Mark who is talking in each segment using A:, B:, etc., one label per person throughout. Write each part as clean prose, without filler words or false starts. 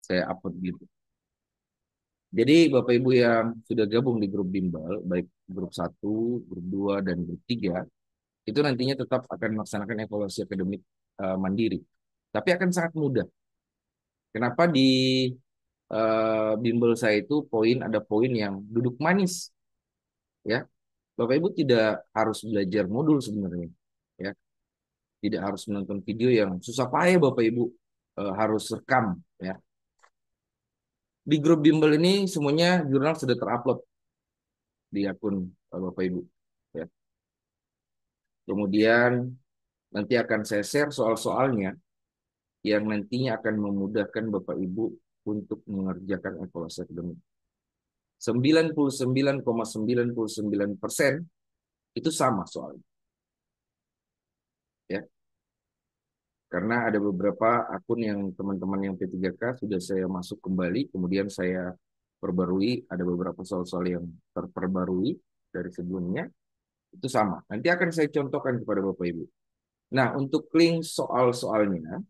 A: saya upload gitu. Jadi Bapak Ibu yang sudah gabung di grup bimbel, baik grup 1, grup 2, dan grup 3, itu nantinya tetap akan melaksanakan evaluasi akademik mandiri. Tapi akan sangat mudah. Kenapa di bimbel saya itu ada poin yang duduk manis, ya. Bapak Ibu tidak harus belajar modul sebenarnya, ya. Tidak harus menonton video yang susah payah Bapak Ibu harus rekam, ya. Di grup bimbel ini semuanya jurnal sudah terupload di akun Bapak Ibu, ya. Kemudian nanti akan saya share soal-soalnya yang nantinya akan memudahkan Bapak Ibu untuk mengerjakan evaluasi akademik. 99,99% itu sama soalnya, ya. Karena ada beberapa akun yang teman-teman yang P3K sudah saya masuk kembali, kemudian saya perbarui, ada beberapa soal-soal yang terperbarui dari sebelumnya, itu sama. Nanti akan saya contohkan kepada Bapak Ibu. Nah, untuk link soal-soalnya,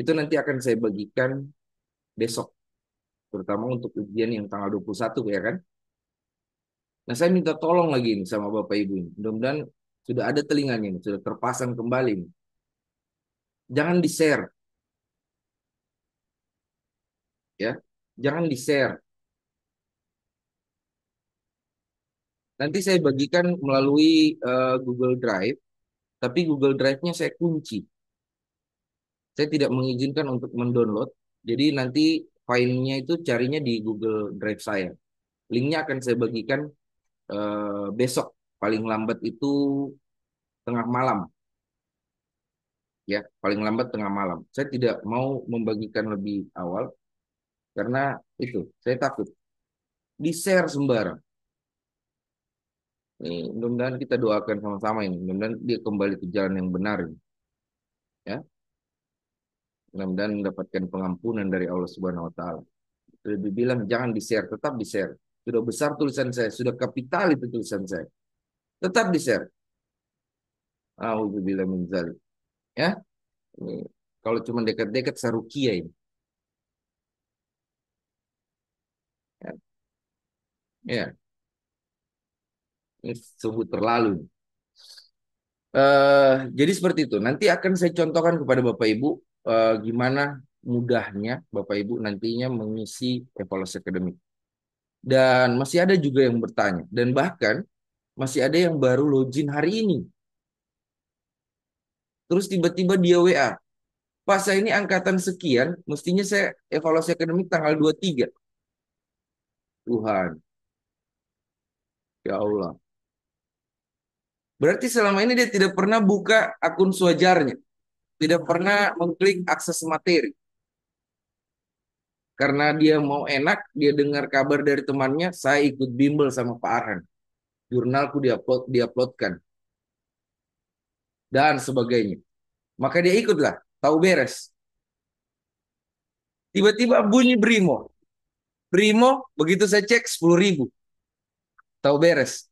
A: itu nanti akan saya bagikan besok, terutama untuk ujian yang tanggal 21, ya kan? Nah, saya minta tolong lagi nih sama Bapak Ibu ini. Mudah-mudahan sudah ada telinganya nih, sudah terpasang kembali nih. Jangan di-share, ya. Jangan di-share. Nanti saya bagikan melalui Google Drive, tapi Google Drive-nya saya kunci. Saya tidak mengizinkan untuk mendownload. Jadi nanti filenya itu carinya di Google Drive saya. Linknya akan saya bagikan besok, paling lambat itu tengah malam, ya, paling lambat tengah malam. Saya tidak mau membagikan lebih awal karena itu saya takut di share sembarang. Ini mudah-mudahan kita doakan sama-sama ini. Mudah-mudahan dia kembali ke jalan yang benar ini, ya. Mudah-mudahan mendapatkan pengampunan dari Allah Subhanahu wa taala. Sudah dibilang jangan di-share, tetap di-share. Sudah besar tulisan saya, sudah kapital itu tulisan saya. Tetap di-share. Auzubillah min dzalik. Ya. Ini kalau cuma dekat-dekat sarukia ini. Ya. Ya, ini sungguh terlalu. Jadi seperti itu. Nanti akan saya contohkan kepada Bapak Ibu gimana mudahnya Bapak Ibu nantinya mengisi evaluasi akademik. Dan masih ada juga yang bertanya. Dan bahkan masih ada yang baru login hari ini. Terus tiba-tiba dia WA. Pak, saya ini angkatan sekian, mestinya saya evaluasi akademik tanggal 23. Tuhan, ya Allah. Berarti selama ini dia tidak pernah buka akun Swajarnya. Tidak pernah mengklik akses materi. Karena dia mau enak, dia dengar kabar dari temannya, saya ikut bimbel sama Pak Arhan. Jurnalku diuploadkan dan sebagainya. Maka dia ikutlah, tahu beres. Tiba-tiba bunyi Brimo. Brimo, begitu saya cek 10.000. Tahu beres.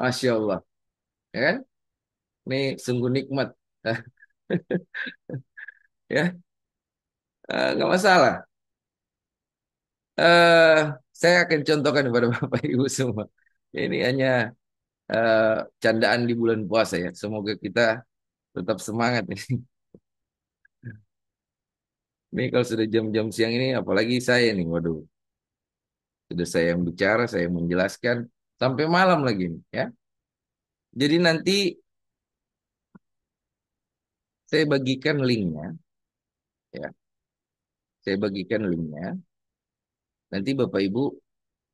A: Masya Allah. Ya kan? Ini sungguh nikmat. Ya, nggak masalah. eh saya akan contohkan kepada Bapak Ibu semua. Ini hanya eh, candaan di bulan puasa ya. Semoga kita tetap semangat ini. Ini kalau sudah jam-jam siang ini, apalagi saya nih, waduh, sudah saya yang bicara, saya yang menjelaskan sampai malam lagi nih, ya. Jadi nanti saya bagikan linknya, ya. Saya bagikan linknya. Nanti Bapak Ibu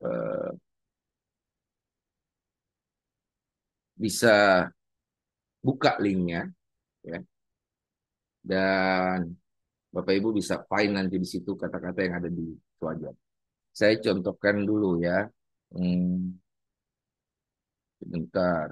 A: eh, bisa buka linknya, ya. Dan Bapak Ibu bisa find nanti di situ kata-kata yang ada di wajah. Saya contohkan dulu ya. Hmm, Sebentar.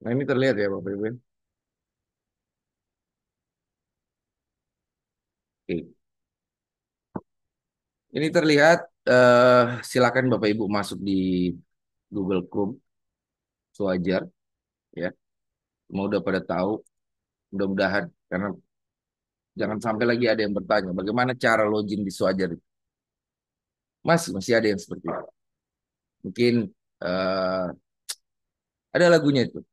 A: Nah, ini terlihat ya Bapak Ibu. Oke. Ini terlihat, silakan Bapak Ibu masuk di Google Chrome sewajar ya. Mau udah pada tahu, mudah-mudahan karena jangan sampai lagi ada yang bertanya bagaimana cara login di sewajar itu. Masih ada yang seperti itu. Mungkin eh, ada lagunya itu.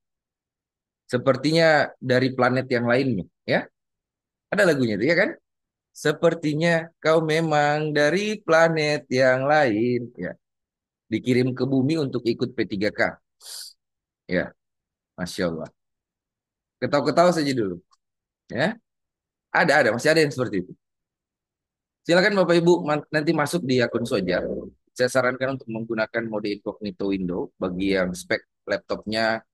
A: Sepertinya dari planet yang lainnya, ya. Ada lagunya itu ya kan? Sepertinya kau memang dari planet yang lain, ya. Dikirim ke bumi untuk ikut P3K. Ya, Masya Allah. Ketawa-ketawa saja dulu. Ya, ada, masih ada yang seperti itu. Silakan Bapak Ibu nanti masuk di akun Sojar. Saya sarankan untuk menggunakan mode incognito window bagi yang spek laptopnya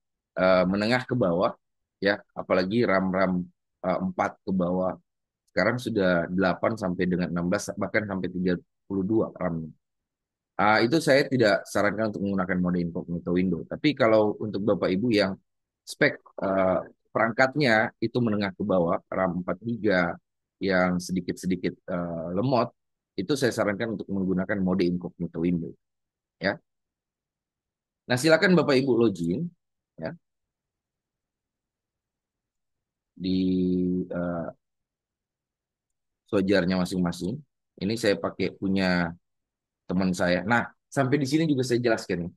A: menengah ke bawah, ya, apalagi RAM-RAM 4 ke bawah. Sekarang sudah 8 sampai dengan 16 bahkan sampai 32 RAM. Itu saya tidak sarankan untuk menggunakan mode incognito window. Tapi kalau untuk Bapak Ibu yang spek perangkatnya itu menengah ke bawah, RAM 4 GB yang sedikit-sedikit lemot, itu saya sarankan untuk menggunakan mode incognito window. Ya. Nah, silakan Bapak Ibu login ya di uh, sojarnya masing-masing. Ini saya pakai punya teman saya. Nah, sampai di sini juga saya jelaskan nih.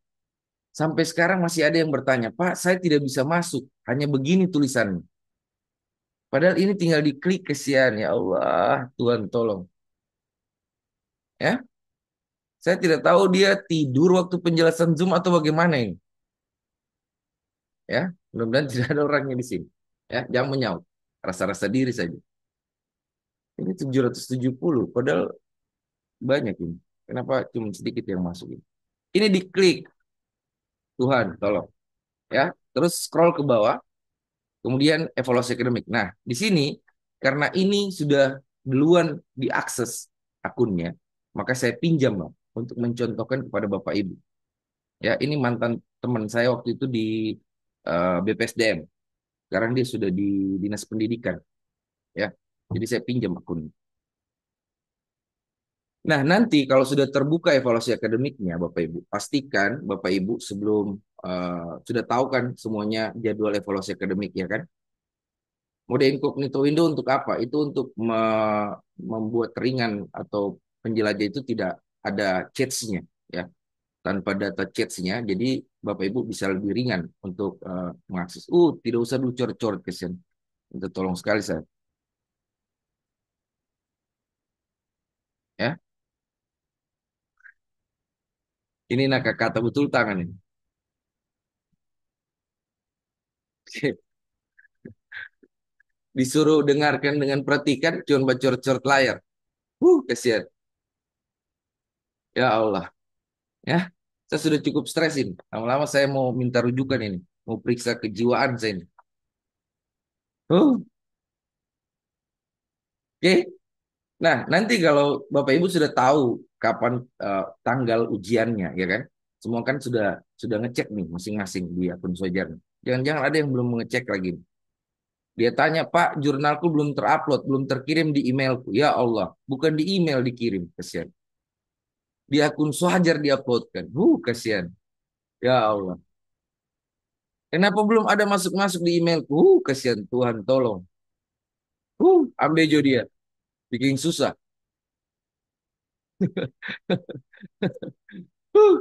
A: Sampai sekarang masih ada yang bertanya, Pak, saya tidak bisa masuk. Hanya begini tulisannya. Padahal ini tinggal diklik kesian. Ya Allah, Tuhan tolong. Ya, saya tidak tahu dia tidur waktu penjelasan Zoom atau bagaimana ini. Ya, mudah-mudahan tidak ada orangnya di sini. Ya, jangan menyaut. Rasa-rasa diri saja. Ini 770, padahal banyak ini. Kenapa cuma sedikit yang masuk ini? Ini diklik, Tuhan tolong. Ya, terus scroll ke bawah. Kemudian evaluasi akademik. Nah, di sini karena ini sudah duluan diakses akunnya, maka saya pinjam Bang, untuk mencontohkan kepada Bapak Ibu. Ya, ini mantan teman saya waktu itu di BPSDM. Sekarang dia sudah di Dinas Pendidikan, ya. Jadi saya pinjam akun. Nah, nanti kalau sudah terbuka evaluasi akademiknya, Bapak Ibu, pastikan Bapak Ibu sebelum sudah tahu kan semuanya jadwal evaluasi akademik ya kan? Mode incognito window untuk apa? Itu untuk membuat ringan atau penjelajah itu tidak ada chats-nya ya, tanpa data chats-nya. Jadi Bapak Ibu bisa lebih ringan untuk mengakses. Tidak usah dulu coret-coret kesian. Itu tolong sekali saya ya. Ini nak kata betul tangan ini. Disuruh dengarkan dengan perhatikan, cuma baca coret-coret layar. Kesian. Ya Allah, ya. Saya sudah cukup stres ini. Lama-lama saya mau minta rujukan ini, mau periksa kejiwaan saya ini. Oke. Nah, nanti kalau Bapak Ibu sudah tahu kapan tanggal ujiannya, ya kan? Semua kan sudah ngecek nih masing-masing di akun Sojar. Jangan-jangan ada yang belum mengecek lagi. Dia tanya, Pak, jurnalku belum terupload, belum terkirim di emailku. Ya Allah, bukan di email dikirim, kasihan. Di akun Sohajar diuploadkan. Kasihan. Ya Allah. Kenapa belum ada masuk-masuk di emailku? Kasihan Tuhan, tolong. Ambejo dia, bikin susah. Huh,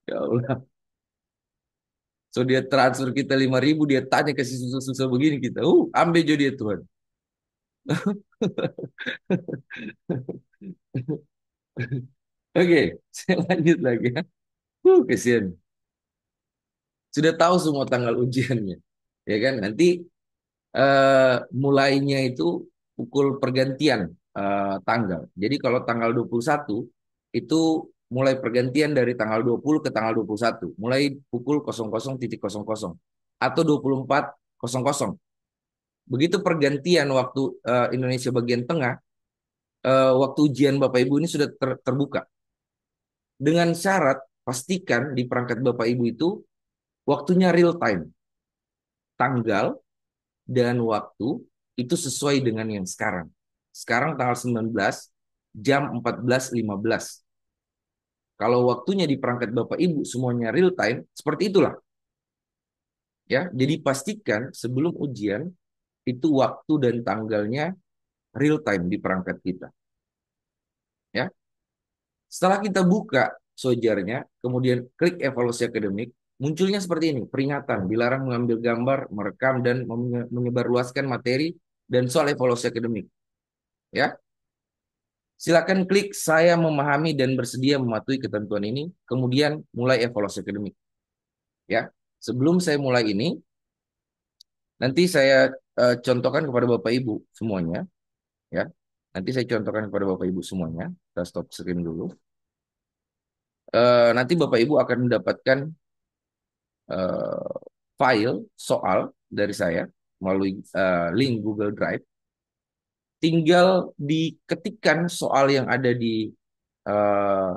A: ya Allah. So dia transfer kita 5.000, dia tanya kasih susah-susah begini kita. Ambil jadi dia Tuhan. Oke, saya lanjut lagi ya. Kesian. Sudah tahu semua tanggal ujiannya. Ya kan? Nanti mulainya itu pukul pergantian tanggal. Jadi kalau tanggal 21 itu mulai pergantian dari tanggal 20 ke tanggal 21. Mulai pukul 00.00 atau 24.00. Begitu pergantian waktu Indonesia bagian tengah, waktu ujian Bapak Ibu ini sudah terbuka. Dengan syarat pastikan di perangkat Bapak Ibu itu waktunya real time. tanggal dan waktu itu sesuai dengan yang sekarang. Sekarang tanggal 19 jam 14.15. Kalau waktunya di perangkat Bapak Ibu semuanya real time, seperti itulah. Ya, jadi pastikan sebelum ujian itu waktu dan tanggalnya real time di perangkat kita. Ya, setelah kita buka sojarnya, kemudian klik evaluasi akademik, munculnya seperti ini, peringatan, dilarang mengambil gambar, merekam, dan menyebarluaskan materi dan soal evaluasi akademik. Ya, silakan klik saya memahami dan bersedia mematuhi ketentuan ini, kemudian mulai evaluasi akademik. Ya, sebelum saya mulai ini, nanti saya contohkan kepada Bapak Ibu semuanya. Ya, nanti saya contohkan kepada Bapak Ibu semuanya. Kita stop screen dulu. Nanti Bapak Ibu akan mendapatkan eh, file soal dari saya melalui link Google Drive. Tinggal diketikkan soal yang ada eh,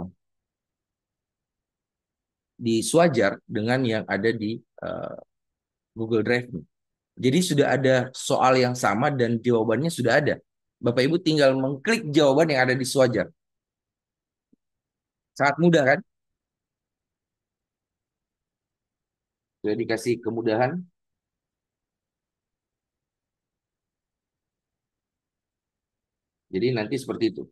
A: di Swajar dengan yang ada di eh, Google Drive nih. Jadi sudah ada soal yang sama dan jawabannya sudah ada. Bapak Ibu tinggal mengklik jawaban yang ada di Swajar. Sangat mudah kan? Sudah dikasih kemudahan. Jadi nanti seperti itu.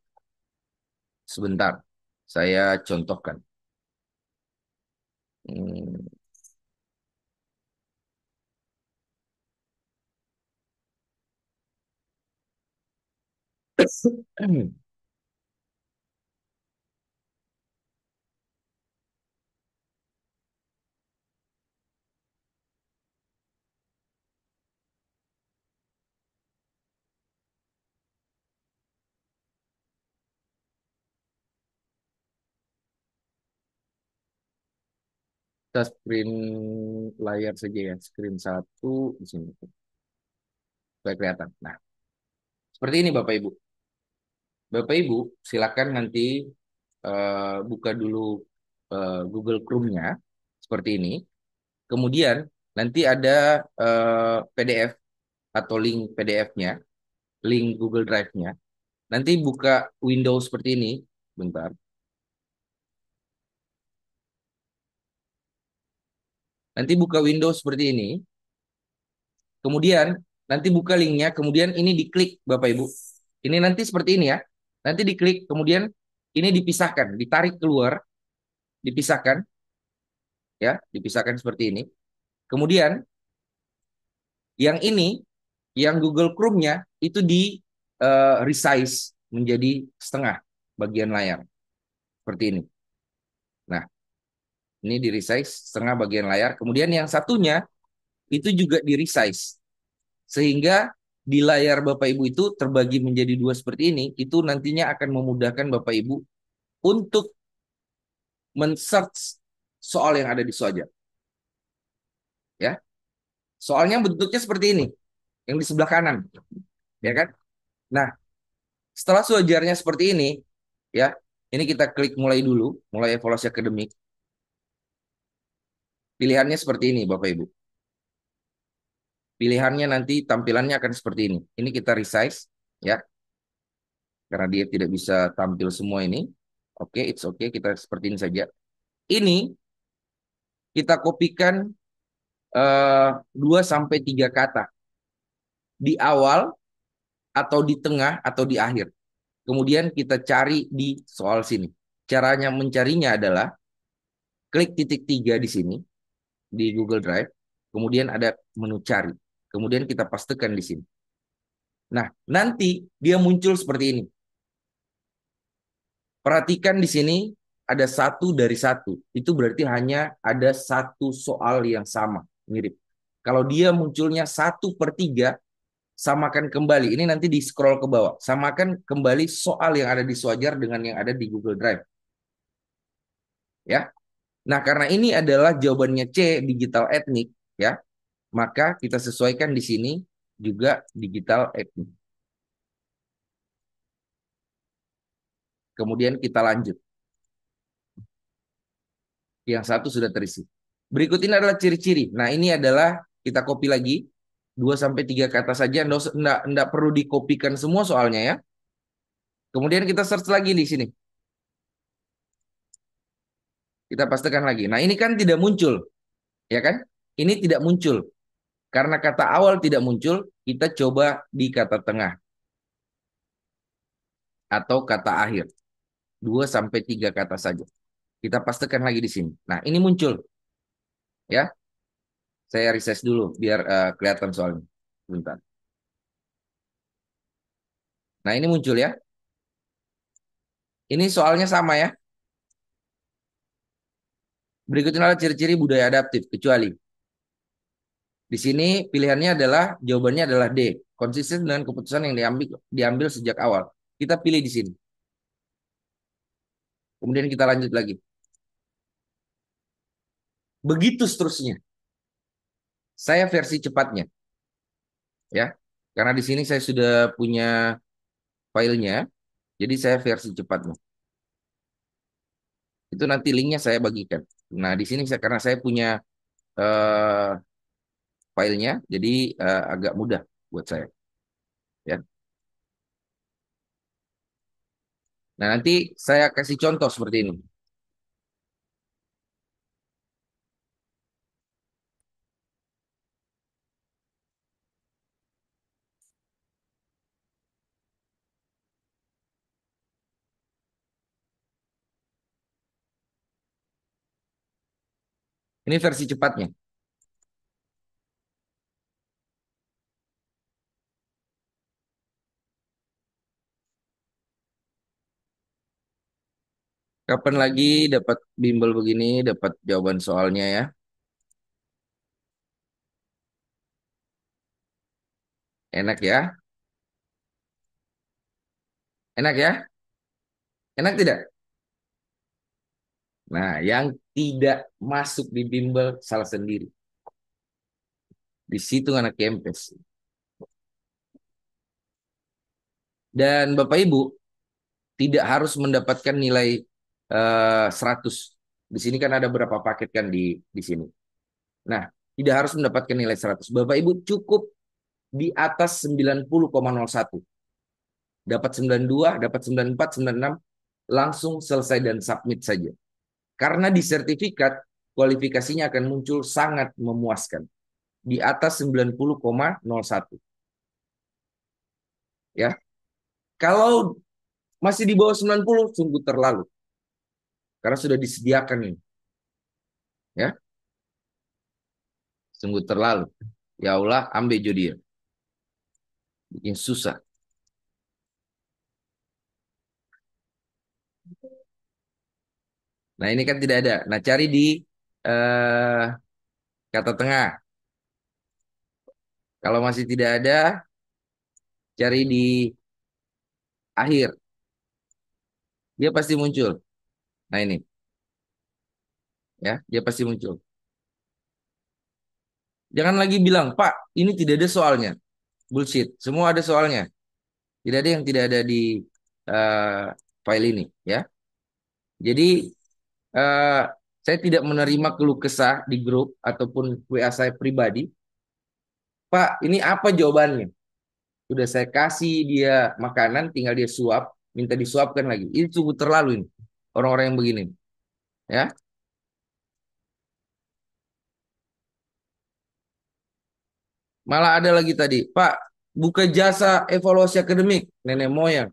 A: Sebentar, saya contohkan. Hmm. Kita screen layar saja ya, screen satu di sini supaya kelihatan. Nah, seperti ini Bapak Ibu. Bapak Ibu silakan nanti buka dulu Google Chrome-nya seperti ini. Kemudian nanti ada PDF atau link PDF-nya, link Google Drive-nya. Nanti buka Windows seperti ini, bentar. Nanti buka Windows seperti ini. Kemudian nanti buka linknya, kemudian ini diklik Bapak Ibu. Ini nanti seperti ini ya. Nanti diklik, kemudian ini dipisahkan, ditarik keluar, dipisahkan ya, dipisahkan seperti ini. Kemudian yang ini, yang Google Chrome-nya itu di resize menjadi setengah bagian layar seperti ini. Nah, ini di resize setengah bagian layar. Kemudian yang satunya itu juga di resize sehingga di layar Bapak Ibu itu terbagi menjadi dua seperti ini. Itu nantinya akan memudahkan Bapak Ibu untuk men-search soal yang ada di Soalja. Ya, soalnya bentuknya seperti ini, yang di sebelah kanan, ya kan? Nah, setelah Soaljarnya seperti ini, ya, ini kita klik mulai dulu, mulai evaluasi akademik. Pilihannya seperti ini, Bapak Ibu. Pilihannya nanti tampilannya akan seperti ini. Ini kita resize, ya, karena dia tidak bisa tampil semua ini. Oke, it's okay, kita seperti ini saja. Ini kita kopikan 2 sampai 3 kata di awal atau di tengah atau di akhir. Kemudian kita cari di soal sini. Caranya mencarinya adalah klik titik 3 di sini di Google Drive. Kemudian ada menu cari. Kemudian kita pastekan di sini. Nah, nanti dia muncul seperti ini. Perhatikan di sini ada satu dari satu. Itu berarti hanya ada satu soal yang sama, mirip. Kalau dia munculnya 1/3, samakan kembali. Ini nanti di scroll ke bawah. Samakan kembali soal yang ada di Swajar dengan yang ada di Google Drive. Ya. Nah, karena ini adalah jawabannya C, digital etnik, ya, maka kita sesuaikan di sini juga digital etnik. Kemudian kita lanjut. Yang satu sudah terisi. Berikut ini adalah ciri-ciri. Nah, ini adalah kita copy lagi 2 sampai 3 kata saja, enggak perlu dikopikan semua soalnya ya. Kemudian kita search lagi di sini. Kita pastikan lagi. Nah, ini kan tidak muncul, ya kan? Ini tidak muncul. Karena kata awal tidak muncul, kita coba di kata tengah atau kata akhir. 2 sampai 3 kata saja. Kita pastikan lagi di sini. Nah, ini muncul, ya. Saya resize dulu biar kelihatan soalnya. Bentar. Nah, ini muncul ya. Ini soalnya sama ya. Berikutnya adalah ciri-ciri budaya adaptif, kecuali di sini pilihannya adalah jawabannya adalah D. Konsisten dengan keputusan yang diambil sejak awal. Kita pilih di sini. Kemudian kita lanjut lagi. Begitu seterusnya. Saya versi cepatnya, ya. Karena di sini saya sudah punya filenya, jadi saya versi cepatnya. Itu nanti linknya saya bagikan. Nah, di sini karena saya punya eh, filenya, jadi agak mudah buat saya, ya. Nah, nanti saya kasih contoh seperti ini. Ini versi cepatnya. Kapan lagi dapat bimbel begini, dapat jawaban soalnya ya? Enak ya? Enak ya? Enak tidak? Nah, yang tidak masuk di bimbel salah sendiri. Di situ anak kempes. Dan Bapak Ibu tidak harus mendapatkan nilai 100. Di sini kan ada berapa paket kan di sini. Nah, tidak harus mendapatkan nilai 100. Bapak Ibu cukup di atas 90,01. Dapat 92, dapat 94, 96, langsung selesai dan submit saja. Karena di sertifikat kualifikasinya akan muncul sangat memuaskan di atas 90,01 ya. Kalau masih di bawah 90 sungguh terlalu karena sudah disediakan ini ya, sungguh terlalu. Ya Allah, ambil jodoh bikin susah. Nah, ini kan tidak ada. Nah, cari di eh, kata tengah. Kalau masih tidak ada, cari di akhir. Dia pasti muncul. Nah, ini ya, dia pasti muncul. Jangan lagi bilang, "Pak, ini tidak ada soalnya." Bullshit. Semua ada soalnya. Tidak ada yang tidak ada di eh, file ini, ya. Jadi eh, saya tidak menerima keluh kesah di grup ataupun WA saya pribadi. Pak, ini apa jawabannya? Sudah saya kasih dia makanan, tinggal dia suap, minta disuapkan lagi. Ini sungguh terlalu ini. Orang-orang yang begini, ya. Malah ada lagi tadi, Pak, buka jasa evaluasi akademik, nenek moyang.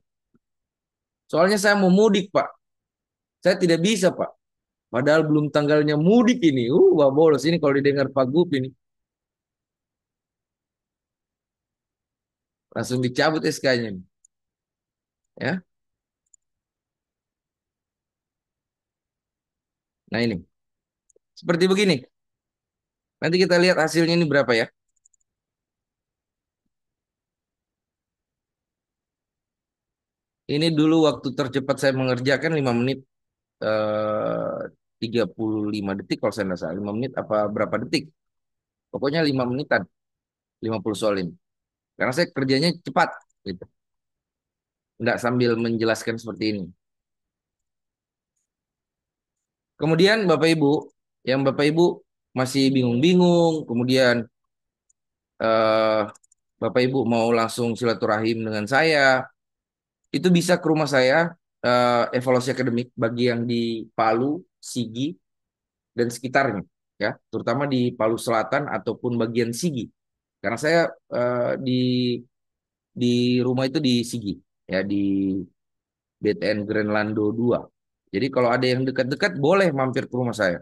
A: Soalnya saya mau mudik, Pak. Saya tidak bisa, Pak. Padahal belum tanggalnya mudik ini. Wah bolos ini kalau didengar Pak Gup ini. Langsung dicabut SK-nya. Ya. Nah ini. Seperti begini. Nanti kita lihat hasilnya ini berapa ya. Ini dulu waktu tercepat saya mengerjakan 5 menit 35 detik kalau saya nggak salah. 5 menit apa berapa detik. Pokoknya 5 menitan. 50 soal ini. Karena saya kerjanya cepat. Gitu. Nggak sambil menjelaskan seperti ini. Kemudian Bapak Ibu, yang Bapak Ibu masih bingung-bingung, kemudian eh, Bapak Ibu mau langsung silaturahim dengan saya, itu bisa ke rumah saya, evaluasi akademik bagi yang di Palu, Sigi, dan sekitarnya, ya, terutama di Palu Selatan ataupun bagian Sigi. Karena saya di rumah itu di Sigi, ya, di BTN Grenlando 2. Jadi kalau ada yang dekat-dekat boleh mampir ke rumah saya.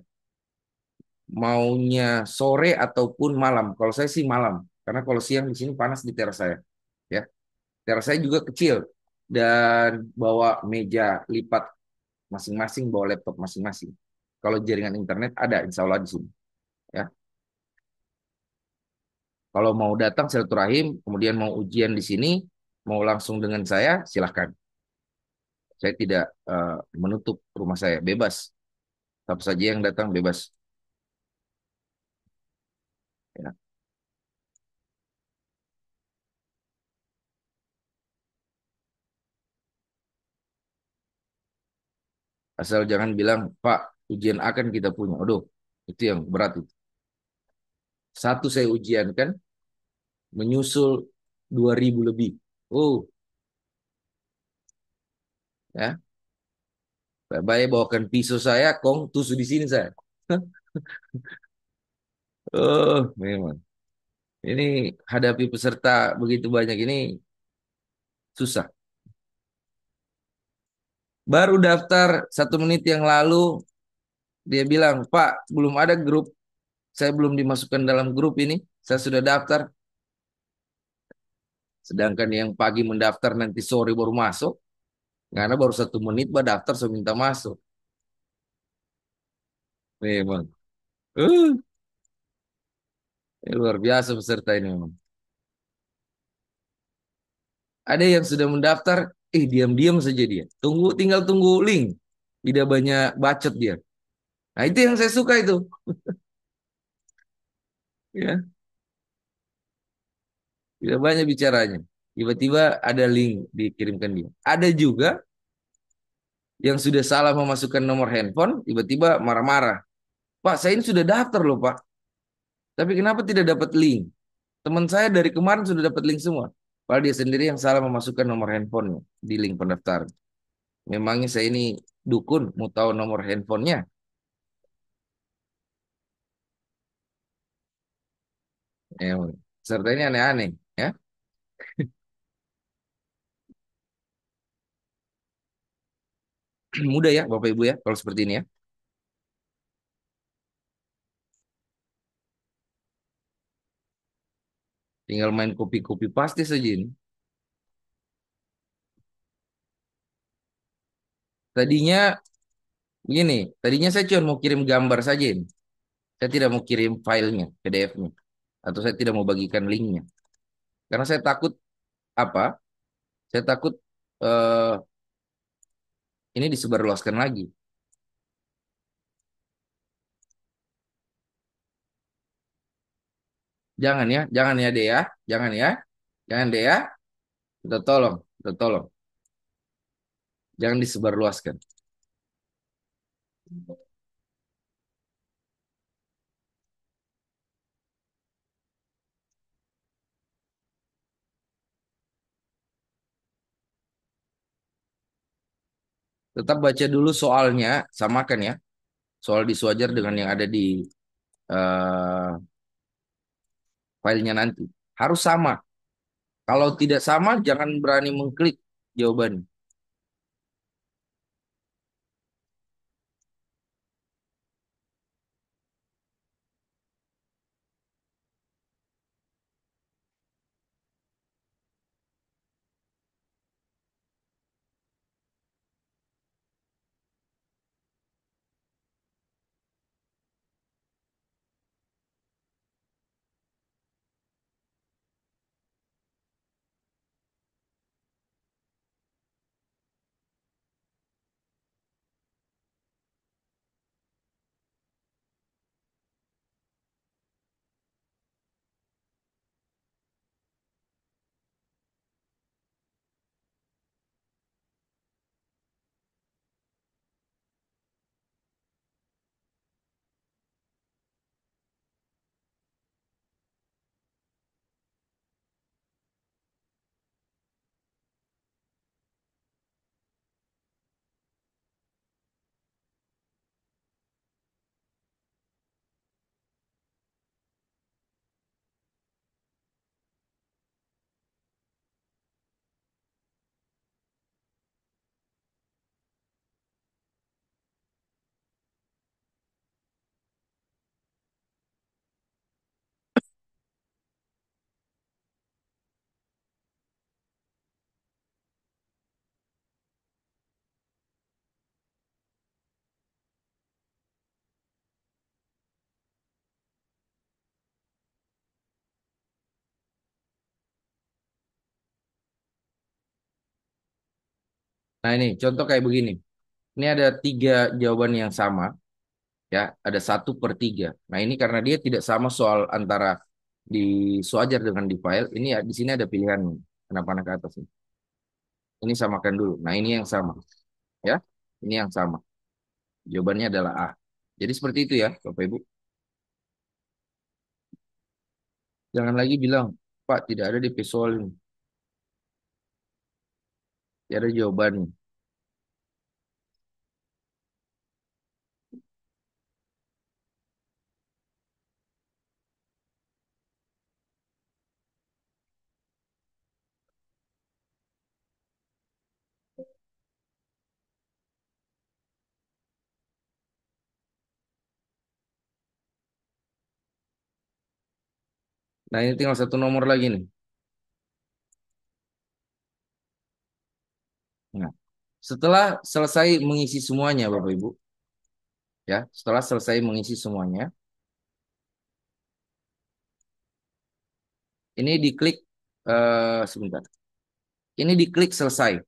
A: Maunya sore ataupun malam. Kalau saya sih malam, karena kalau siang di sini panas di teras saya. Ya, teras saya juga kecil dan bawa meja lipat masing-masing, bawa laptop masing-masing. Kalau jaringan internet ada, insya Allah di sini. Ya, kalau mau datang silaturahim, kemudian mau ujian di sini, mau langsung dengan saya, silahkan. Saya tidak menutup rumah saya, bebas. Siapa saja yang datang bebas. Ya. Asal jangan bilang, Pak, ujian akan kita punya. Aduh, itu yang berat itu. Satu saya ujiankan, menyusul 2.000 lebih. Oh, ya. Baik, bawakan pisau saya, kong tusuk di sini saya. Oh, memang. Ini hadapi peserta begitu banyak ini susah. Baru daftar 1 menit yang lalu, dia bilang, Pak, belum ada grup. Saya belum dimasukkan dalam grup ini. Saya sudah daftar. Sedangkan yang pagi mendaftar nanti sore baru masuk. Karena baru 1 menit, bah daftar, saya minta masuk. Memang. Uh, Luar biasa peserta ini memang. Ada yang sudah mendaftar, diam-diam saja dia. Tinggal tunggu link. Tidak banyak bacot dia. Nah, itu yang saya suka itu. Ya, tidak banyak bicaranya. Tiba-tiba ada link dikirimkan dia. Ada juga yang sudah salah memasukkan nomor handphone, tiba-tiba marah-marah. Pak, saya ini sudah daftar loh, Pak. Tapi kenapa tidak dapat link? Teman saya dari kemarin sudah dapat link semua. Padahal dia sendiri yang salah memasukkan nomor handphone di link pendaftaran. Memangnya saya ini dukun, mau tahu nomor handphonenya? Ya, serta ini aneh-aneh, ya. Mudah ya, Bapak Ibu ya, kalau seperti ini ya. Tinggal main kopi-kopi pasti saja ini. Tadinya begini, tadinya saya cuma mau kirim gambar saja ini. Saya tidak mau kirim filenya, PDF-nya. Atau saya tidak mau bagikan linknya. Karena saya takut apa? Saya takut eh, ini disebarluaskan lagi. Jangan ya, jangan ya Dea, jangan ya, jangan Dea. Kita tolong, kita tolong. Jangan disebarluaskan. Tetap baca dulu soalnya, samakan ya. Soal disuajar dengan yang ada di eh, filenya nanti. Harus sama. Kalau tidak sama, jangan berani mengklik jawaban. Nah ini contoh kayak begini. Ini ada tiga jawaban yang sama, ya. Ada 1/3. Nah ini karena dia tidak sama soal antara di Soajar dengan di file. Ini ya, di sini ada pilihan kenapa ke atas nih. Ini samakan dulu. Nah ini yang sama, ya. Ini yang sama. Jawabannya adalah A. Jadi seperti itu ya, Bapak Ibu. Jangan lagi bilang, Pak, tidak ada di soal ini. Tidak ada jawabannya. Nah ini tinggal satu nomor lagi nih. Nah, setelah selesai mengisi semuanya, Bapak Ibu, ya, setelah selesai mengisi semuanya, ini diklik sebentar. Ini diklik selesai.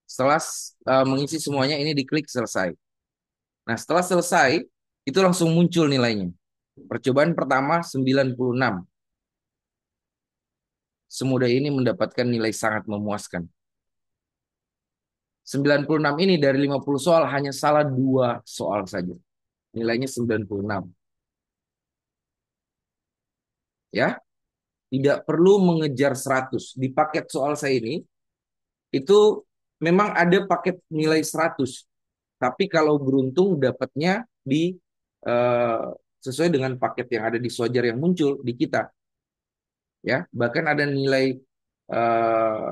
A: Setelah mengisi semuanya, ini diklik selesai. Nah, setelah selesai, itu langsung muncul nilainya. Percobaan pertama 96. Semudah ini mendapatkan nilai sangat memuaskan. 96 ini dari 50 soal hanya salah 2 soal saja. Nilainya 96. Ya, tidak perlu mengejar 100. Di paket soal saya ini, itu memang ada paket nilai 100. Tapi kalau beruntung dapatnya di eh, sesuai dengan paket yang ada di Sojar yang muncul di kita, ya. Bahkan ada nilai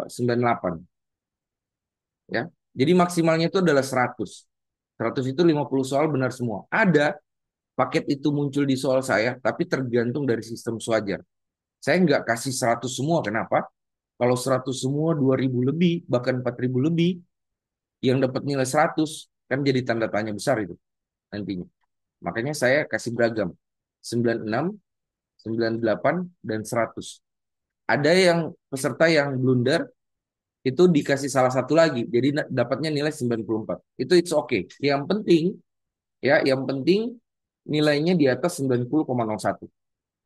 A: 98, ya. Jadi maksimalnya itu adalah 100. 100 itu 50 soal benar semua. Ada paket itu muncul di soal saya, tapi tergantung dari sistem Sojar. Saya nggak kasih 100 semua. Kenapa? Kalau 100 semua 2.000 lebih, bahkan 4.000 lebih, yang dapat nilai 100, kan jadi tanda tanya besar itu nantinya. Makanya saya kasih beragam. 96, 98, dan 100. Ada yang peserta yang blunder, itu dikasih salah satu lagi. Jadi dapatnya nilai 94. Itu it's okay. Yang penting, ya, yang penting nilainya di atas 90,01.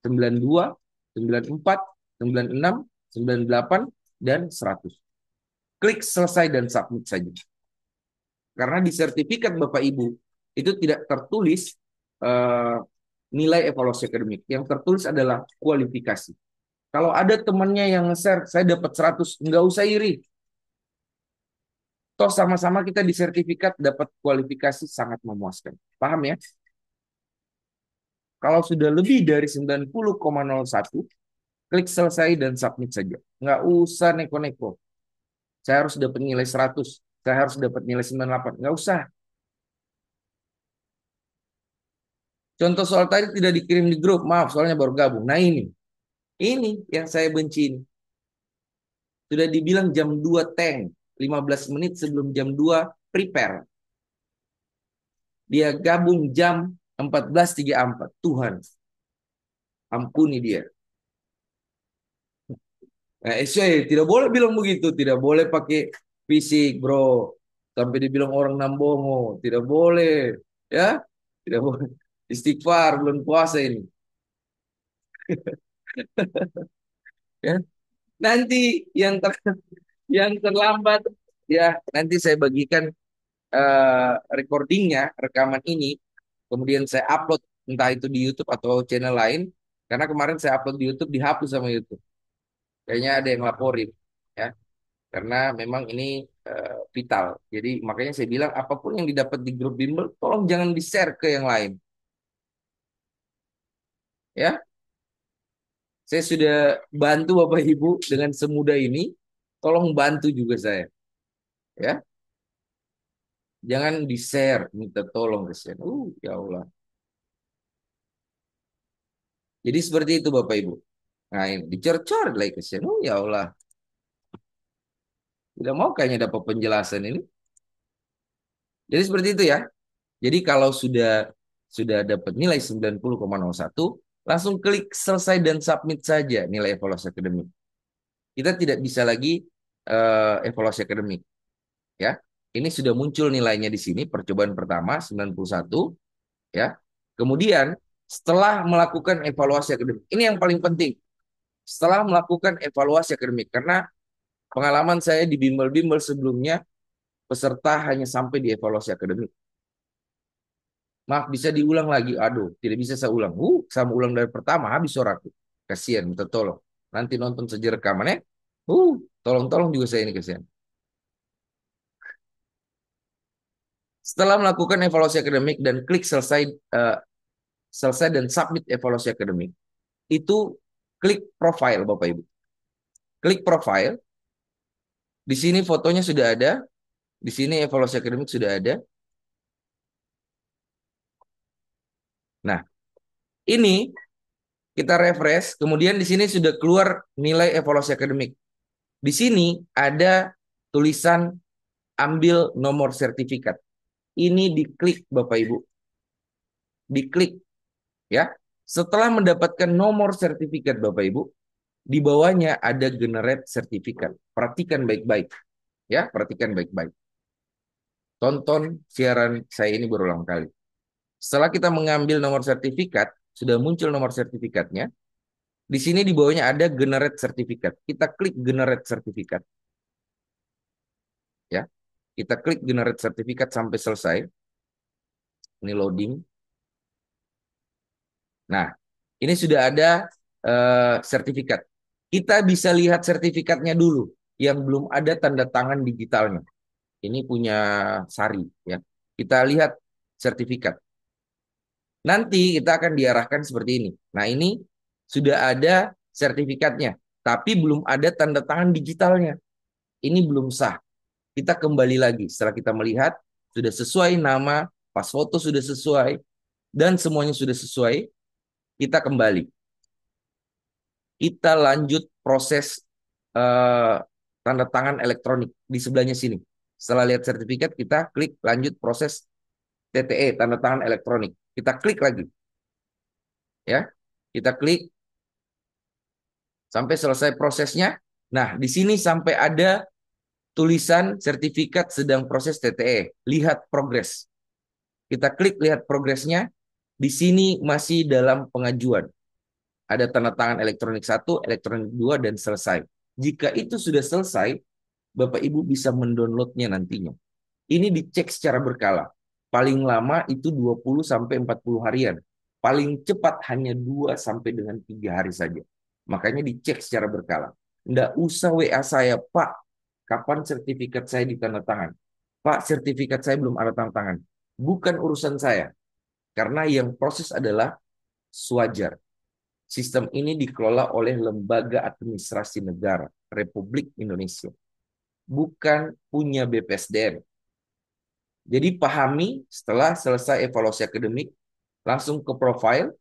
A: 92, 94, 96, 98, dan 100. Klik selesai dan submit saja. Karena di sertifikat Bapak Ibu itu tidak tertulis eh, nilai evaluasi akademik. Yang tertulis adalah kualifikasi. Kalau ada temannya yang nge-share, saya dapat 100, nggak usah iri. Toh sama-sama kita di sertifikat dapat kualifikasi sangat memuaskan. Paham ya? Kalau sudah lebih dari 90,01, klik selesai dan submit saja. Nggak usah neko-neko. Saya harus dapat nilai 100. Saya harus dapat nilai 98. Nggak usah. Contoh soal tadi tidak dikirim di grup. Maaf, soalnya baru gabung. Nah ini. Ini yang saya benci ini. Sudah dibilang jam 2 tank. 15 menit sebelum jam 2 prepare. Dia gabung jam 14.34. Tuhan, ampuni dia. Nah, tidak boleh bilang begitu. Tidak boleh pakai fisik, bro. Sampai dibilang orang Nambongo. Tidak boleh. Ya, tidak boleh. Istighfar, bulan puasa ini. Ya. Nanti yang ter yang terlambat, ya, nanti saya bagikan recordingnya, rekaman ini, kemudian saya upload entah itu di YouTube atau channel lain. Karena kemarin saya upload di YouTube dihapus sama YouTube. Kayaknya ada yang laporin, ya. Karena memang ini vital. Jadi makanya saya bilang apapun yang didapat di grup bimbel, tolong jangan di-share ke yang lain. Ya, saya sudah bantu Bapak Ibu dengan semudah ini. Tolong bantu juga saya. Ya, jangan di-share, minta tolong ke share. Ya Allah. Jadi seperti itu Bapak Ibu. Nah, ini dicor-cor lagi ke share. Ya Allah. Tidak mau kayaknya dapat penjelasan ini. Jadi seperti itu ya. Jadi kalau sudah dapat nilai 90,01, langsung klik selesai dan submit saja nilai evaluasi akademik. Kita tidak bisa lagi evaluasi akademik. ya. Ini sudah muncul nilainya di sini percobaan pertama 91, ya. Kemudian setelah melakukan evaluasi akademik, ini yang paling penting. Setelah melakukan evaluasi akademik, karena pengalaman saya di bimbel-bimbel sebelumnya, peserta hanya sampai di evaluasi akademik. Maaf, bisa diulang lagi. Aduh, tidak bisa saya ulang. Sama ulang dari pertama, habis suaraku. Kasihan, minta tolong. Nanti nonton saja rekamannya. Tolong-tolong juga saya ini kasihan. Setelah melakukan evaluasi akademik dan klik selesai, selesai dan submit evaluasi akademik, itu klik profile Bapak Ibu. Klik profile. Di sini fotonya sudah ada. Di sini evaluasi akademik sudah ada. Nah, ini kita refresh. Kemudian di sini sudah keluar nilai evaluasi akademik. Di sini ada tulisan ambil nomor sertifikat. Ini diklik Bapak Ibu. Diklik ya. Setelah mendapatkan nomor sertifikat Bapak Ibu, di bawahnya ada generate sertifikat. Perhatikan baik-baik ya, perhatikan baik-baik. Tonton siaran saya ini berulang kali. Setelah kita mengambil nomor sertifikat, sudah muncul nomor sertifikatnya. Di sini di bawahnya ada generate sertifikat. Kita klik generate sertifikat ya. Kita klik generate sertifikat sampai selesai. Ini loading. Nah, ini sudah ada sertifikat. Kita bisa lihat sertifikatnya dulu yang belum ada tanda tangan digitalnya. Ini punya Sari ya. Kita lihat sertifikat. Nanti kita akan diarahkan seperti ini. Nah, ini sudah ada sertifikatnya, tapi belum ada tanda tangan digitalnya. Ini belum sah. Kita kembali lagi setelah kita melihat sudah sesuai nama, pas foto sudah sesuai, dan semuanya sudah sesuai, kita kembali. Kita lanjut proses eh, tanda tangan elektronik di sebelahnya sini. Setelah lihat sertifikat, kita klik lanjut proses TTE, tanda tangan elektronik. Kita klik lagi, ya. Kita klik sampai selesai prosesnya. Nah, di sini sampai ada tulisan sertifikat sedang proses TTE. Lihat progres. Kita klik lihat progresnya. Di sini masih dalam pengajuan. Ada tanda tangan elektronik 1, elektronik 2, dan selesai. Jika itu sudah selesai, Bapak Ibu bisa mendownloadnya nantinya. Ini dicek secara berkala. Paling lama itu 20 sampai 40 harian. Paling cepat hanya 2 sampai dengan 3 hari saja. Makanya dicek secara berkala. Nggak usah WA saya, Pak, kapan sertifikat saya ditandatangan? Pak, sertifikat saya belum ada tanda tangan. Bukan urusan saya. Karena yang proses adalah Swajar. Sistem ini dikelola oleh Lembaga Administrasi Negara Republik Indonesia. Bukan punya BPSDM. Jadi pahami setelah selesai evaluasi akademik, langsung ke profile,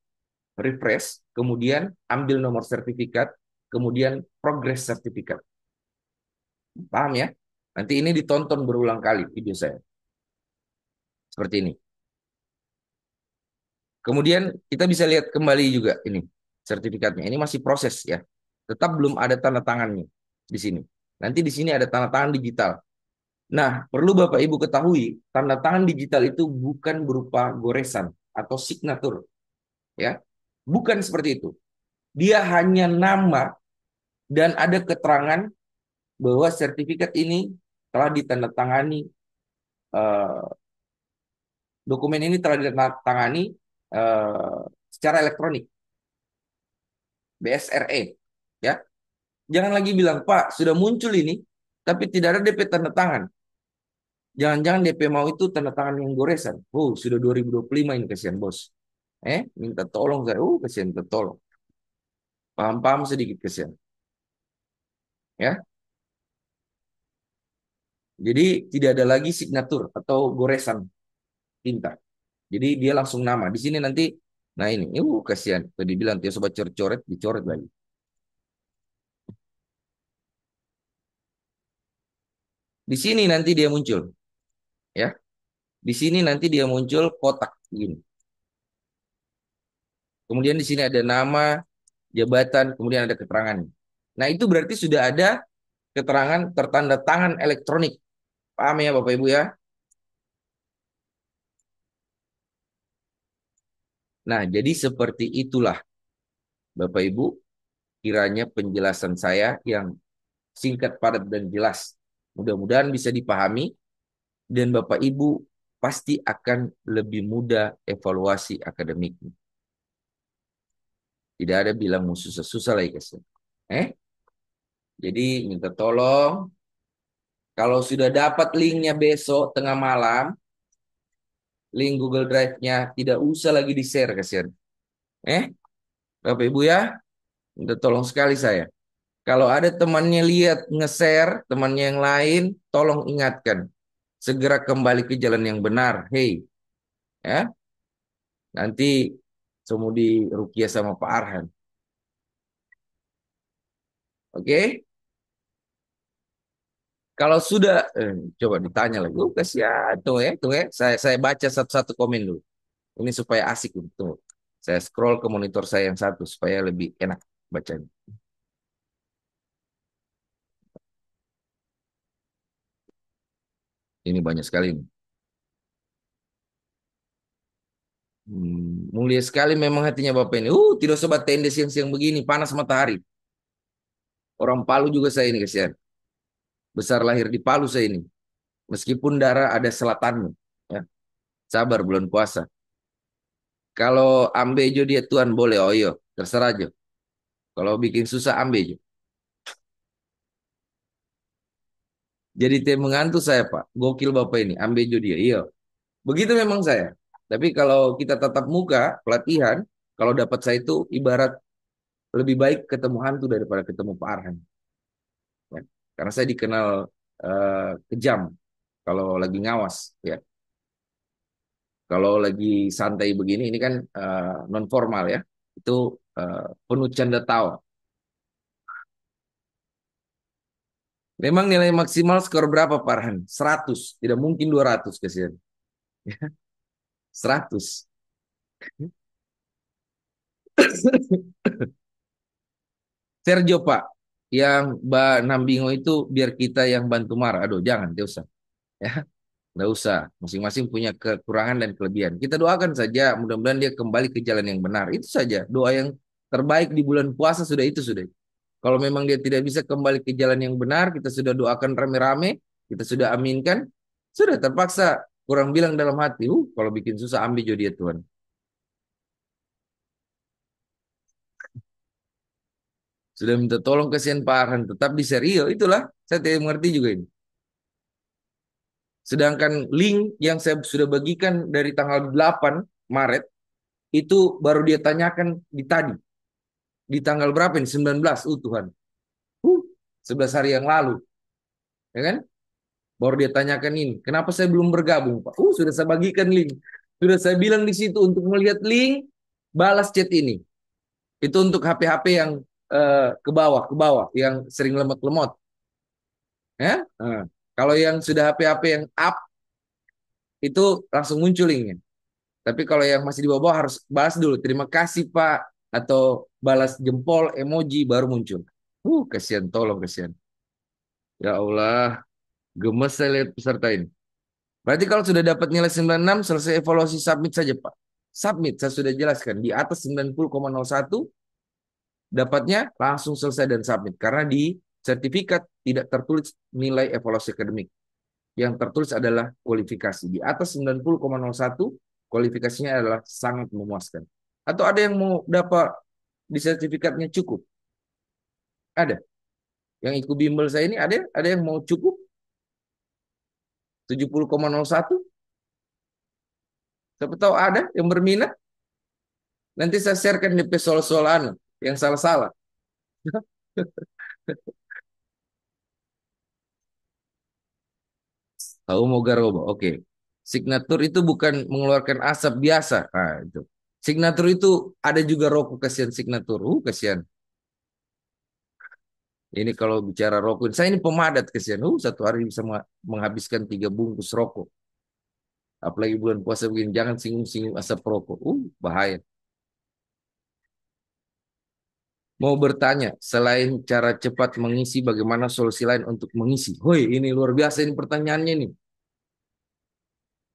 A: refresh, kemudian ambil nomor sertifikat, kemudian progress sertifikat. Paham ya? Nanti ini ditonton berulang kali video saya. Seperti ini. Kemudian kita bisa lihat kembali juga ini sertifikatnya. Ini masih proses ya. Tetap belum ada tanda tangannya di sini. Nanti di sini ada tanda tangan digital. Nah, perlu Bapak Ibu ketahui, tanda tangan digital itu bukan berupa goresan atau signatur, ya. Bukan seperti itu. Dia hanya nama dan ada keterangan bahwa sertifikat ini telah ditandatangani, eh, dokumen ini telah ditandatangani secara elektronik, BSRE, ya. Jangan lagi bilang, Pak, sudah muncul ini, tapi tidak ada DP tanda tangan. Jangan-jangan DP mau itu tanda tangan yang goresan. Sudah 2025 ini, kasihan bos. Minta tolong saya. Kasihan minta tolong. Paham-paham sedikit kasihan. Ya. Jadi tidak ada lagi signatur atau goresan tinta. Jadi dia langsung nama. Di sini nanti, nah ini, kasihan. Tadi bilang dia sobat coret-coret, dicoret lagi. Di sini nanti dia muncul. Ya. Di sini nanti dia muncul kotak ini. Kemudian di sini ada nama, jabatan, kemudian ada keterangan. Nah, itu berarti sudah ada keterangan tertanda tangan elektronik. Paham ya Bapak Ibu ya? Nah, jadi seperti itulah Bapak Ibu, kiranya penjelasan saya yang singkat, padat, dan jelas. Mudah-mudahan bisa dipahami dan Bapak Ibu pasti akan lebih mudah evaluasi akademiknya. Tidak ada bilang mau susah-susah lagi guys. Eh, jadi minta tolong kalau sudah dapat linknya besok tengah malam, link Google Drive-nya tidak usah lagi di-share kasihan. Eh, Bapak Ibu ya, minta tolong sekali saya. Kalau ada temannya lihat nge-share, temannya yang lain, tolong ingatkan. Segera kembali ke jalan yang benar. Hei, ya, nanti di Rukia sama Pak Arhan. Oke? Kalau sudah, coba ditanya lagi. Kasihan tuh ya. Saya baca satu-satu komen dulu. Ini supaya asik tuh. Saya scroll ke monitor saya yang satu supaya lebih enak bacanya. Ini banyak sekali nih. Mulia sekali memang hatinya Bapak ini. Tidak sobat tenda siang-siang begini, panas matahari. Orang Palu juga saya ini kasihan. Besar lahir di Palu saya ini. Meskipun darah ada selatannya. Ya. Sabar bulan puasa. Kalau ambejo dia Tuhan boleh, oh iya, terserah aja. Kalau bikin susah ambejo. Jadi tim mengantuk saya Pak. Gokil Bapak ini, ambejo dia. Iya. Begitu memang saya. Tapi kalau kita tatap muka, pelatihan, kalau dapat saya itu ibarat lebih baik ketemu hantu daripada ketemu Pak Arhan. Ya. Karena saya dikenal kejam kalau lagi ngawas. Ya. Kalau lagi santai begini, ini kan non formal ya. Itu penuh canda tawa. Memang nilai maksimal skor berapa Farhan? 100. Tidak mungkin 200 kasihan. 100. Sergio Pak, yang Mbak Nambingo itu biar kita yang bantu marah. Aduh, jangan, tidak usah. Ya, tidak usah. Masing-masing punya kekurangan dan kelebihan. Kita doakan saja, mudah-mudahan dia kembali ke jalan yang benar. Itu saja. Doa yang terbaik di bulan puasa sudah itu sudah. Kalau memang dia tidak bisa kembali ke jalan yang benar, kita sudah doakan rame-rame, kita sudah aminkan, sudah terpaksa kurang bilang dalam hati, kalau bikin susah ambil jodoh dia Tuhan. Sudah minta tolong kasihan Pak Arhan, tetap di serius. Itulah, saya tidak mengerti juga ini. Sedangkan link yang saya sudah bagikan dari tanggal 8 Maret, itu baru dia tanyakan di tadi. Di tanggal berapa ini? 19. Tuhan. 11 hari yang lalu. Ya kan? Baru dia tanyakan ini. Kenapa saya belum bergabung, Pak? Sudah saya bagikan link. Sudah saya bilang di situ untuk melihat link, balas chat ini. Itu untuk HP-HP yang ke bawah, yang sering lemot-lemot. Ya? Kalau yang sudah HP-HP yang up, itu langsung muncul linknya. Tapi kalau yang masih di bawah harus balas dulu. Terima kasih Pak. Atau balas jempol, emoji baru muncul. Kasihan, tolong kasihan. Ya Allah, gemes saya lihat peserta ini. Berarti kalau sudah dapat nilai 96, selesai evaluasi submit saja Pak. Submit, saya sudah jelaskan. Di atas 90,01, dapatnya langsung selesai dan submit. Karena di sertifikat tidak tertulis nilai evaluasi akademik. Yang tertulis adalah kualifikasi. Di atas 90,01, kualifikasinya adalah sangat memuaskan. Atau ada yang mau dapat di sertifikatnya cukup? Ada. Yang ikut bimbel saya ini ada yang mau cukup 70,01? Siapa tahu ada yang berminat. Nanti saya sharekan di soal-soal yang salah-salah. Tahu mau garoba. Oke. Signatur itu bukan mengeluarkan asap biasa. Nah, itu. Signatur itu ada juga rokok kasihan signatur. Kasihan. Ini kalau bicara rokok, saya ini pemadat kasihan. Satu hari bisa menghabiskan 3 bungkus rokok. Apalagi bulan puasa begini, jangan singgung-singgung asap rokok. Bahaya. Mau bertanya, selain cara cepat mengisi, bagaimana solusi lain untuk mengisi? Hoi, ini luar biasa ini pertanyaannya nih.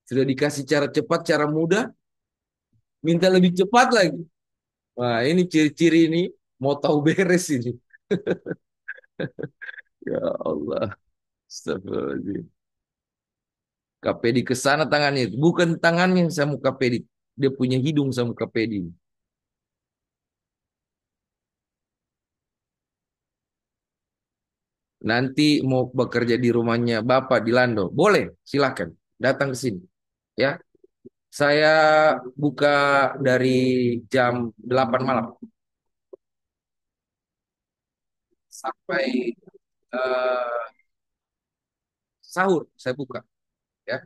A: Sudah dikasih cara cepat, cara mudah, minta lebih cepat lagi. Wah, ini ciri-ciri ini mau tahu beres ini. Ya Allah, astagfirullahaladzim. KPD ke sana tangannya. Bukan tangannya yang saya mau KPD. Dia punya hidung sama KPD. Nanti mau bekerja di rumahnya Bapak di Lando. Boleh, silakan. Datang ke sini. Ya, saya buka dari jam 8 malam sampai eh, sahur saya buka ya.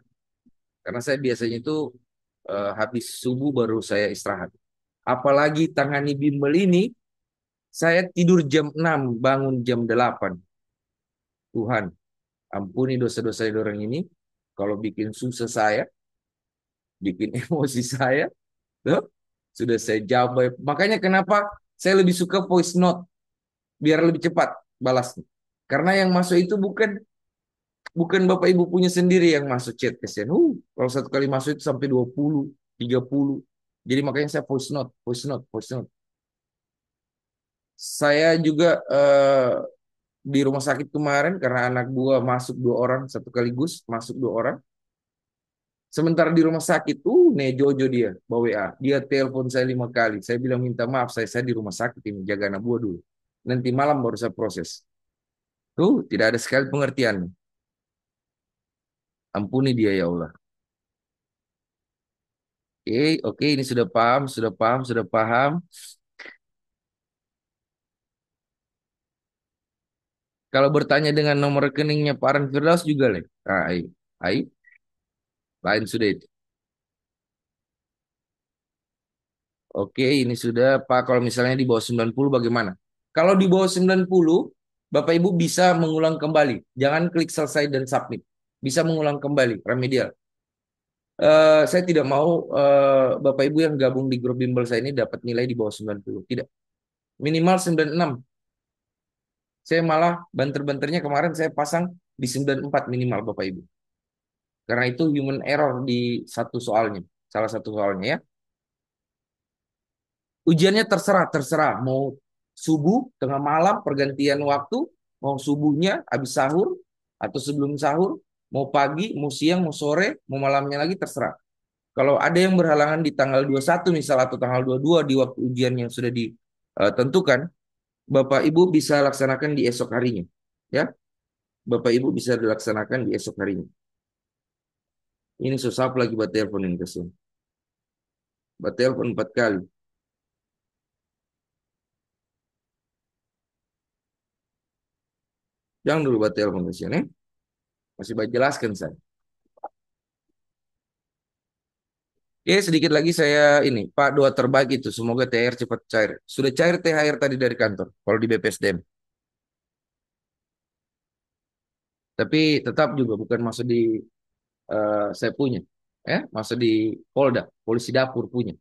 A: Karena saya biasanya itu habis subuh baru saya istirahat. Apalagi tangani bimbel ini, saya tidur jam 6, bangun jam 8. Tuhan, ampuni dosa-dosa orang ini. Kalau bikin susah saya, bikin emosi saya, tuh, sudah saya jawab. Makanya kenapa saya lebih suka voice note, biar lebih cepat balasnya. Karena yang masuk itu bukan bukan Bapak Ibu punya sendiri yang masuk chat kasihan. Kalau satu kali masuk itu sampai 20, 30. Jadi makanya saya voice note, voice note, voice note. Saya juga di rumah sakit kemarin karena anak gua masuk 2 orang satu kaligus, masuk 2 orang. Sementara di rumah sakit, Jojo dia bawa WA. Dia telepon saya 5 kali. Saya bilang minta maaf, saya di rumah sakit ini jaga anak gua dulu. Nanti malam baru saya proses. Tidak ada sekali pengertian. Ampuni dia ya Allah. Oke, oke, ini sudah paham, sudah paham, sudah paham. Kalau bertanya dengan nomor rekeningnya Pak Aran Firdaus juga, Le. Ai, ai, lain sudah itu. Oke, ini sudah Pak. Kalau misalnya di bawah 90 bagaimana? Kalau di bawah 90, Bapak Ibu bisa mengulang kembali. Jangan klik selesai dan submit. Bisa mengulang kembali, remedial. Saya tidak mau Bapak Ibu yang gabung di grup bimbel saya ini dapat nilai di bawah 90. Tidak. Minimal 96. Saya malah banter-banternya kemarin saya pasang di 94 minimal Bapak Ibu. Karena itu human error di satu soalnya. Salah satu soalnya ya. Ujiannya terserah, terserah. Mau subuh, tengah malam, pergantian waktu. Mau subuhnya, habis sahur, atau sebelum sahur. Mau pagi, mau siang, mau sore, mau malamnya lagi, terserah. Kalau ada yang berhalangan di tanggal 21 misal atau tanggal 22 di waktu ujian yang sudah ditentukan, Bapak Ibu bisa laksanakan di esok harinya. Ya, Bapak Ibu bisa dilaksanakan di esok harinya. Ini susah lagi buat telepon ini kesini. Buat telepon 4 kali. Jangan dulu buat telepon kesini. Masih baca jelaskan saya. Oke, sedikit lagi saya ini, Pak, doa terbaik itu. Semoga THR cepat cair. Sudah cair THR tadi dari kantor, kalau di BPSDM. Tapi tetap juga bukan masuk di saya punya. Masuk di Polda, polisi dapur punya.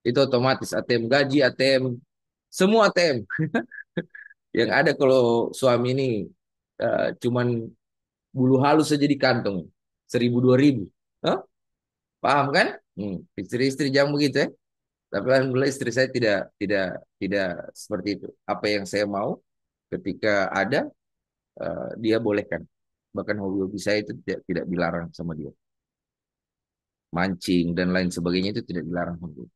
A: Itu otomatis ATM gaji, ATM, semua ATM. Yang ada kalau suami ini cuman bulu halus saja di kantong. 1.000 2.000. Hah? Paham kan? Istri-istri jangan begitu ya. Tapi alhamdulillah istri saya tidak tidak seperti itu. Apa yang saya mau ketika ada dia bolehkan. Bahkan hobi-hobi saya itu tidak dilarang sama dia. Mancing dan lain sebagainya itu tidak dilarang sama dia.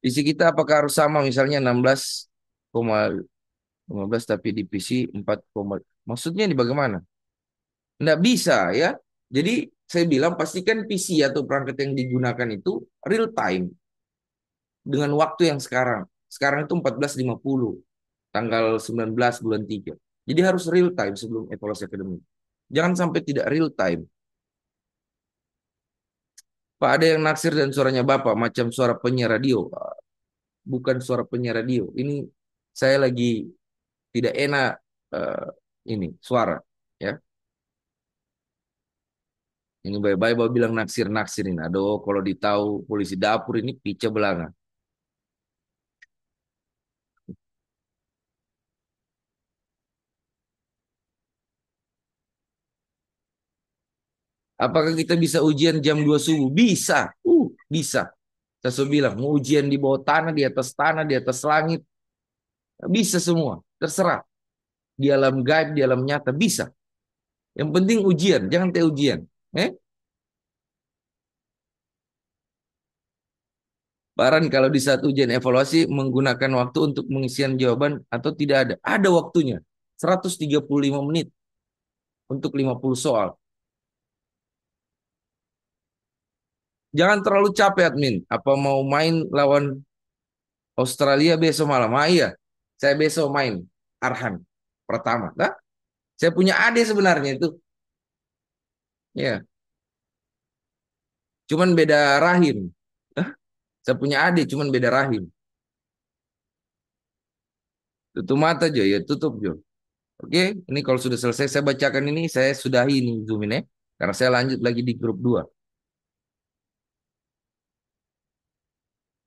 A: Isi kita apakah harus sama misalnya 16,15 tapi di PC 4, maksudnya ini bagaimana? Nggak bisa ya. Jadi saya bilang pastikan PC atau perangkat yang digunakan itu real time dengan waktu yang sekarang. Sekarang itu 14.50, tanggal 19 bulan 3. Jadi harus real time sebelum evaluasi akademik. Jangan sampai tidak real time. Pak, ada yang naksir dan suaranya Bapak macam suara penyiar radio. Bukan suara penyiar radio. Ini saya lagi tidak enak eh, ini suara ya. Ini baik-baik Bapak bilang naksir-naksir ini. Aduh, kalau ditahu polisi dapur ini pica belanga. Apakah kita bisa ujian jam 2 subuh? Bisa. Bisa. Saya sudah bilang, mau ujian di bawah tanah, di atas langit. Bisa semua. Terserah. Di alam gaib, di alam nyata. Bisa. Yang penting ujian. Jangan teh ujian. Eh? Baran kalau di saat ujian evaluasi menggunakan waktu untuk pengisian jawaban atau tidak ada. Ada waktunya. 135 menit untuk 50 soal. Jangan terlalu capek admin. Apa mau main lawan Australia besok malam? Ah iya. Saya besok main Arhan pertama. Nah, saya punya adik sebenarnya itu. Ya, cuman beda rahim. Hah? Saya punya adik cuman beda rahim. Tutup mata Jo, ya tutup Jo. Oke, ini kalau sudah selesai saya bacakan ini, saya sudahi ini Zoom ini. Karena saya lanjut lagi di grup 2.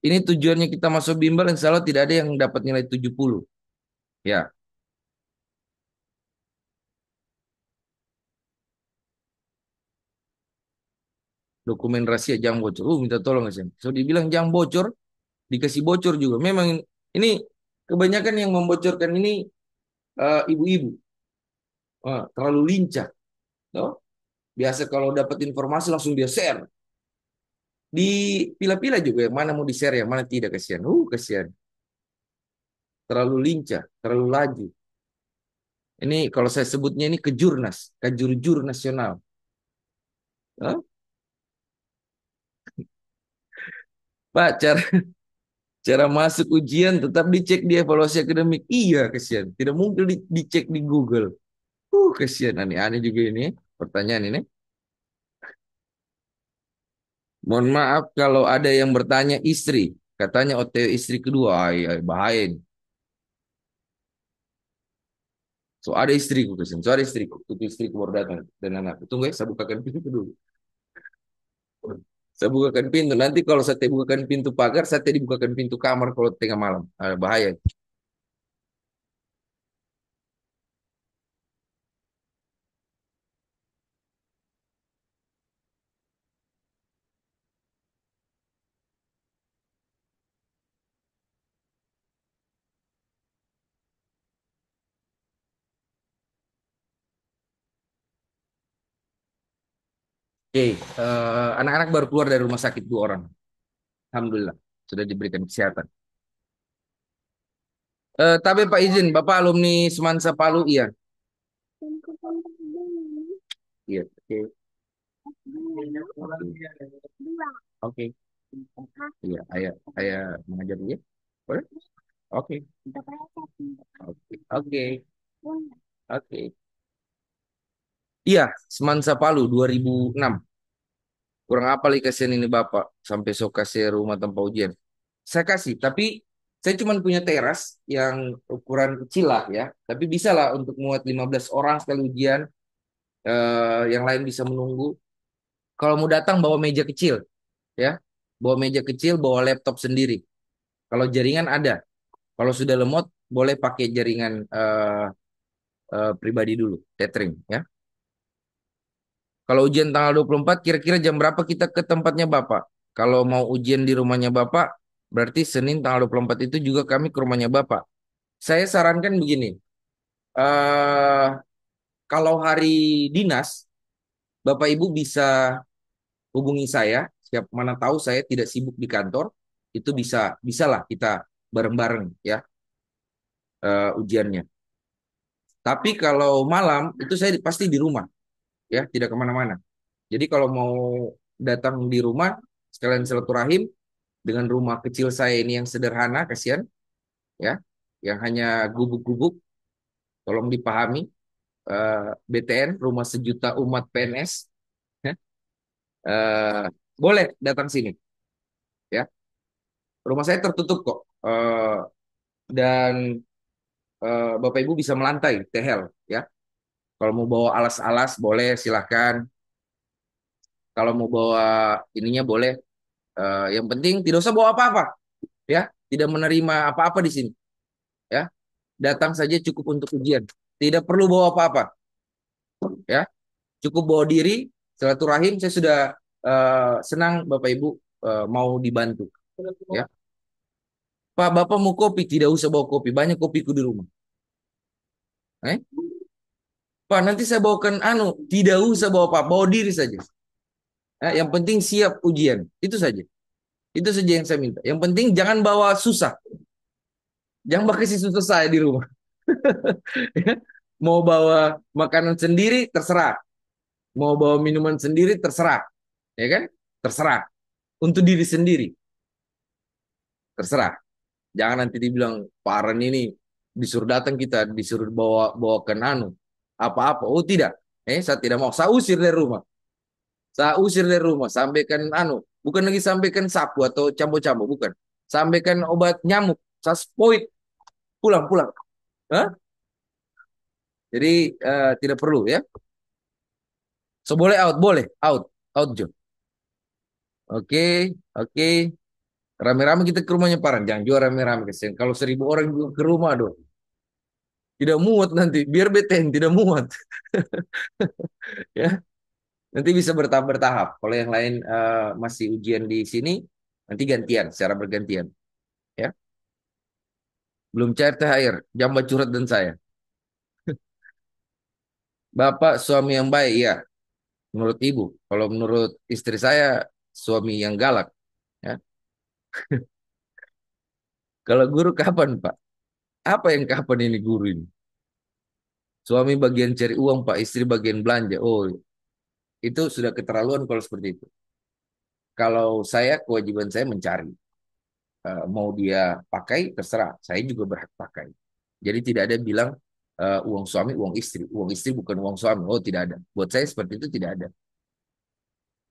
A: Ini tujuannya kita masuk bimbel, insya Allah tidak ada yang dapat nilai 70. Ya, dokumen rahasia jangan bocor. Minta tolong ya. So dibilang jangan bocor, dikasih bocor juga. Memang ini kebanyakan yang membocorkan ini ibu-ibu. Terlalu lincah. No? Biasa kalau dapat informasi langsung dia share. Dipilah-pilah juga yang mana mau di-share, yang mana tidak, kasihan. Kasihan. Terlalu lincah, terlalu laju. Ini kalau saya sebutnya ini kejurnas, kejurjur nasional. Hah? Pak, cara masuk ujian tetap dicek di evaluasi akademik. Iya, kasihan. Tidak mungkin dicek di Google. Kasihan. Aneh-aneh juga ini pertanyaan ini. Mohon maaf kalau ada yang bertanya istri. Katanya OTW istri kedua. Ay, bahaya ini. So ada istriku kasihan. So ada istriku. Itu istriku baru datang. Dan anak. Tunggu ya, saya bukakan pintu dulu. Saya bukakan pintu. Nanti kalau saya bukakan pintu pagar, saya dibukakan pintu kamar kalau tengah malam. Bahaya. Oke, anak-anak baru keluar dari rumah sakit 2 orang. Alhamdulillah, sudah diberikan kesehatan. Tapi Pak izin, Bapak alumni Semansa Palu, iya. Iya, oke. Oke, iya, ayah mengajar dia. Boleh? Oke, oke, oke, oke. Iya, Semansa Palu 2006. Kurang apa nih kasihan ini Bapak sampai sok kasih rumah tanpa ujian. Saya kasih, tapi saya cuma punya teras yang ukuran kecil lah ya. Tapi bisa lah untuk muat 15 orang sekali ujian. Yang lain bisa menunggu. Kalau mau datang bawa meja kecil ya. Bawa meja kecil, bawa laptop sendiri. Kalau jaringan ada. Kalau sudah lemot boleh pakai jaringan pribadi dulu, tethering ya. Kalau ujian tanggal 24, kira-kira jam berapa kita ke tempatnya Bapak? Kalau mau ujian di rumahnya Bapak, berarti Senin tanggal 24 itu juga kami ke rumahnya Bapak. Saya sarankan begini, eh kalau hari dinas, Bapak Ibu bisa hubungi saya. Siap mana tahu saya tidak sibuk di kantor, itu bisalah kita bareng-bareng ya ujiannya. Tapi kalau malam itu saya pasti di rumah ya, tidak kemana-mana. Jadi kalau mau datang di rumah, sekalian silaturahim dengan rumah kecil saya ini yang sederhana, kasihan ya, yang hanya gubuk-gubuk, tolong dipahami. BTN, Rumah Sejuta Umat PNS, ya. Eh, boleh datang sini ya. Rumah saya tertutup kok. Dan Bapak Ibu bisa melantai, tehel ya. Kalau mau bawa alas-alas boleh silahkan. Kalau mau bawa ininya boleh. Yang penting tidak usah bawa apa-apa ya. Tidak menerima apa-apa di sini ya. Datang saja cukup untuk ujian. Tidak perlu bawa apa-apa ya. Cukup bawa diri. Silaturahim saya sudah senang Bapak Ibu mau dibantu. Ya, Pak, Bapak mau kopi, tidak usah bawa kopi, banyak kopiku di rumah. Eh? Pak, nanti saya bawakan tidak usah bawa Pak, bawa diri saja. Yang penting siap ujian, itu saja. Itu saja yang saya minta. Yang penting jangan bawa susah, jangan pakai si susah saya di rumah. Ya. Mau bawa makanan sendiri, terserah. Mau bawa minuman sendiri, terserah. Ya kan? Terserah. Untuk diri sendiri, terserah. Jangan nanti dibilang Pak Aren ini disuruh datang kita, disuruh bawakan apa-apa. Oh tidak, saya tidak mau. Saya usir dari rumah. Saya usir dari rumah. Sampaikan bukan lagi sampaikan sapu atau cambo-cambo, bukan. Sampaikan obat nyamuk, Suspoid, pulang-pulang. Hah? Jadi tidak perlu ya. So boleh out, boleh out Jo. Oke, oke. Rame-rame kita ke rumahnya Paran. Jangan juga rame-rame kesian. Kalau 1.000 orang juga ke rumah, aduh, tidak muat nanti. Biar beten, tidak muat. Ya, nanti bisa bertahap-bertahap. Kalau yang lain masih ujian di sini, nanti gantian, secara bergantian. Ya, belum cair THR, jamba curhat dan saya. Bapak suami yang baik, ya. Menurut ibu, kalau menurut istri saya suami yang galak. Ya, kalau guru kapan Pak? Apa yang kapan ini guru ini? Suami bagian cari uang Pak, istri bagian belanja. Oh, itu sudah keterlaluan kalau seperti itu. Kalau saya kewajiban saya mencari. Mau dia pakai terserah. Saya juga berhak pakai. Jadi tidak ada bilang uang suami, uang istri. Uang istri bukan uang suami. Oh, tidak ada. Buat saya seperti itu tidak ada.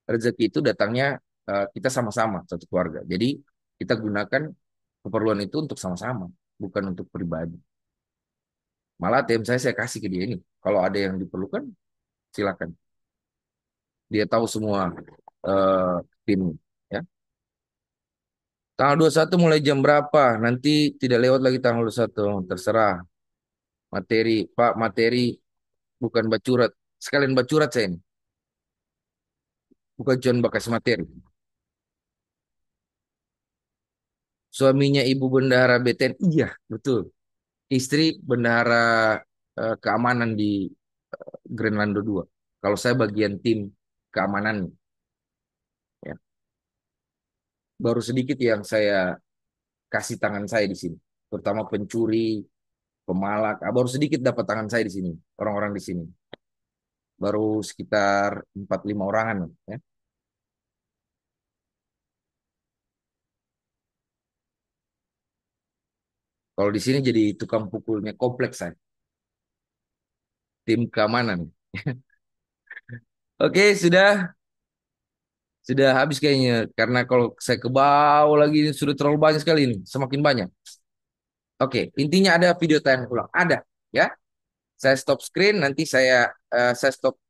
A: Rezeki itu datangnya kita sama-sama satu keluarga. Jadi kita gunakan keperluan itu untuk sama-sama, bukan untuk pribadi. Malah ATM saya kasih ke dia ini. Kalau ada yang diperlukan, silakan. Dia tahu semua eh, tim. Ya. Tanggal 21 mulai jam berapa? Nanti tidak lewat lagi tanggal 21. Terserah. Materi, Pak, materi bukan bacurat. Sekalian bacurat saya ini. Bukan cuma bakas materi. Suaminya Ibu Bendahara BTN. Iya, betul. Istri Bendahara keamanan di Grenlando 2. Kalau saya bagian tim keamanan, ya. Baru sedikit yang saya kasih tangan saya di sini. Terutama pencuri, pemalak. Baru sedikit dapat tangan saya di sini. Orang-orang di sini. Baru sekitar 4-5 orangan. Ya. Kalau di sini jadi tukang pukulnya kompleks saya. Tim keamanan. Oke, sudah habis kayaknya. Karena kalau saya ke bawah lagi ini sudah terlalu banyak sekali ini. Semakin banyak. Oke, intinya ada video tayang ulang. Ada, ya. Saya stop screen, nanti saya stop